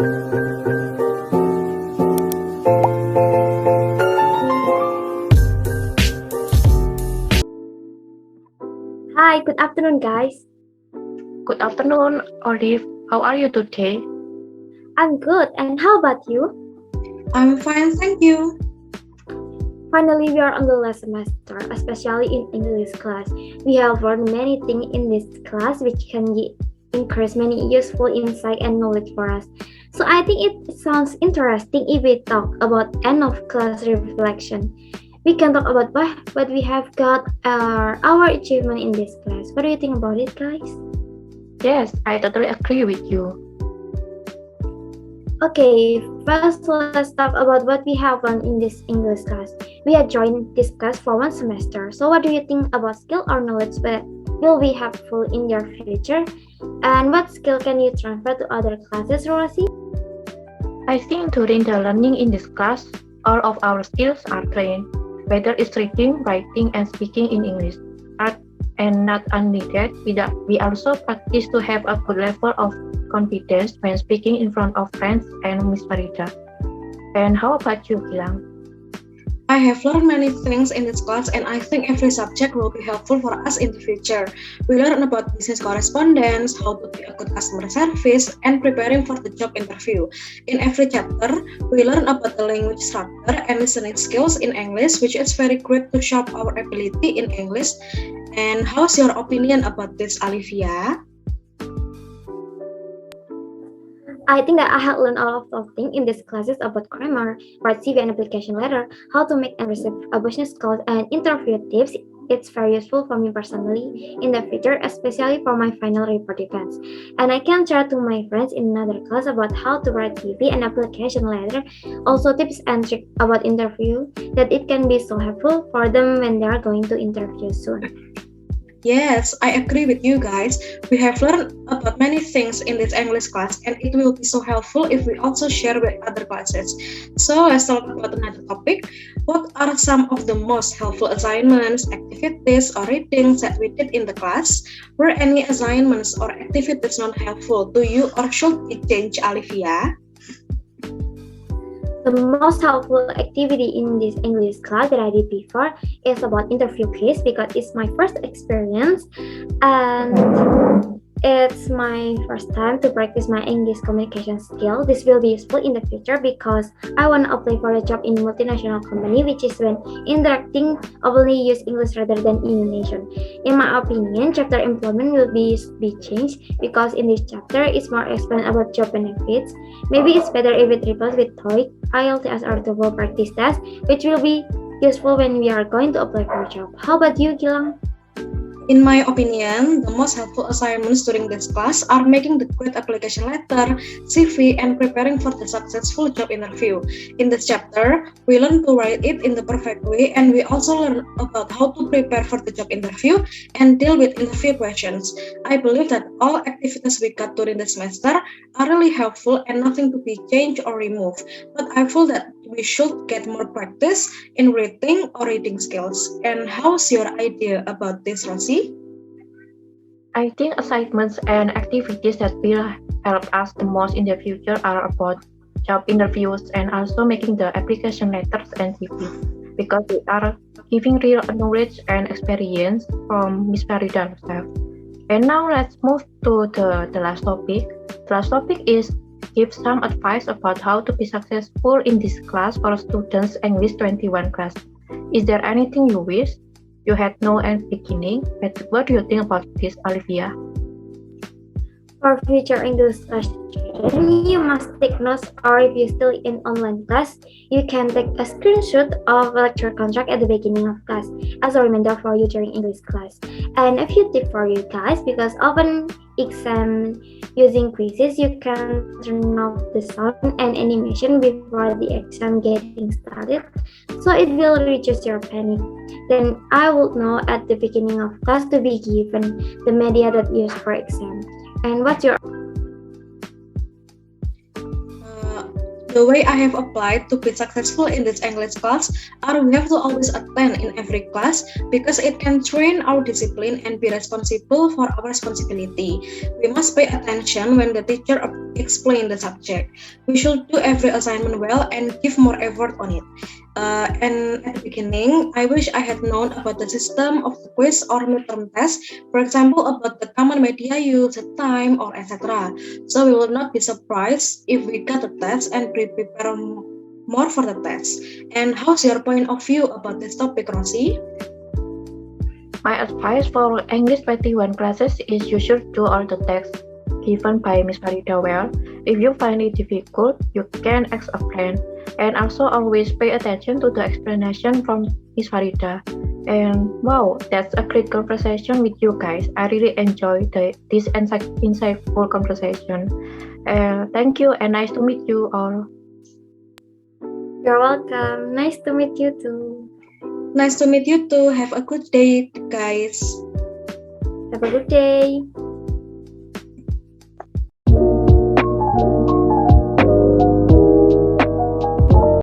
Hi, good afternoon, guys. Good afternoon, Olive. How are you today? I'm good, and how about you? I'm fine, thank you. Finally, we are on the last semester, especially in English class. We have learned many things in this class which can increase many useful insight and knowledge for us. So I think it sounds interesting if we talk about end of class reflection. We can talk about what we have got our achievement in this class. What do you think about it, guys? Yes, I totally agree with you. Okay, first let's talk about what we have learned in this English class. We have joined this class for one semester. So what do you think about skill or knowledge that will be helpful in your future? And what skill can you transfer to other classes, Rosi? I think during the learning in this class, all of our skills are trained, whether it's reading, writing, and speaking in English. And not only that, we also practice to have a good level of confidence when speaking in front of friends and Miss Farida. And how about you, Gilang? I have learned many things in this class and I think every subject will be helpful for us in the future. We learn about business correspondence, how to be a good customer service, and preparing for the job interview. In every chapter, we learn about the language structure and listening skills in English, which is very great to show our ability in English. And how's your opinion about this, Alivia? I think that I have learned a lot of things in these classes about grammar, write CV and application letter, how to make and receive a business calls, and interview tips. It's very useful for me personally in the future, especially for my final report defense. And I can share to my friends in another class about how to write CV and application letter, also tips and tricks about interview that it can be so helpful for them when they are going to interview soon. Yes, I agree with you guys. We have learned about many things in this English class and it will be so helpful if we also share with other classes. So let's talk about another topic. What are some of the most helpful assignments, activities, or readings that we did in the class? Were any assignments or activities not helpful to you or should it change, Alivia? The most helpful activity in this English class that I did before is about interview quiz because it's my first experience and it's my first time to practice my English communication skill. This will be useful in the future because I want to apply for a job in multinational company, which is when interacting only use English rather than Indonesian. In my opinion, chapter employment will be changed because in this chapter it's more explained about job benefits. Maybe it's better if it replaces with TOEIC, IELTS or TOEFL practice test, which will be useful when we are going to apply for a job. How about you, Gilang? In my opinion, the most helpful assignments during this class are making the great application letter, CV, and preparing for the successful job interview. In this chapter, we learn to write it in the perfect way, and we also learn about how to prepare for the job interview and deal with interview questions. I believe that all activities we got during the semester are really helpful and nothing to be changed or removed. But I feel that we should get more practice in reading or reading skills. And how's your idea about this, Rosi? I think assignments and activities that will help us the most in the future are about job interviews and also making the application letters and CV because they are giving real knowledge and experience from Miss Farida herself. And now let's move to the last topic. The last topic is give some advice about how to be successful in this class for students English 21 class. Is there anything you wish you had no end beginning? What do you think about this, Alivia? For future English class, you must take notes, or if you're still in online class, you can take a screenshot of lecture contract at the beginning of class as a reminder for you during English class. And a few tips for you guys, because often exam using quizzes, you can turn off the sound and animation before the exam getting started, so it will reduce your panic. Then I would know at the beginning of class to be given the media that used for exam. And what's your The way I have applied to be successful in this English class are we have to always attend in every class because it can train our discipline and be responsible for our responsibility. We must pay attention when the teacher explain the subject. We should do every assignment well and give more effort on it. And at the beginning, I wish I had known about the system of the quiz or midterm test, for example, about the common media use, the time, or etc. So we will not be surprised if we got the test and prepare more for the test. And how's your point of view about this topic, Rosi? My advice for English 21 classes is you should do all the text given by Miss Farida well. If you find it difficult, you can ask a friend. And also always pay attention to the explanation from Miss Farida. And wow, that's a great conversation with you guys. I really enjoyed this insightful conversation. Thank you and nice to meet you all. You're welcome. Nice to meet you too. Nice to meet you too. Have a good day, guys. Have a good day.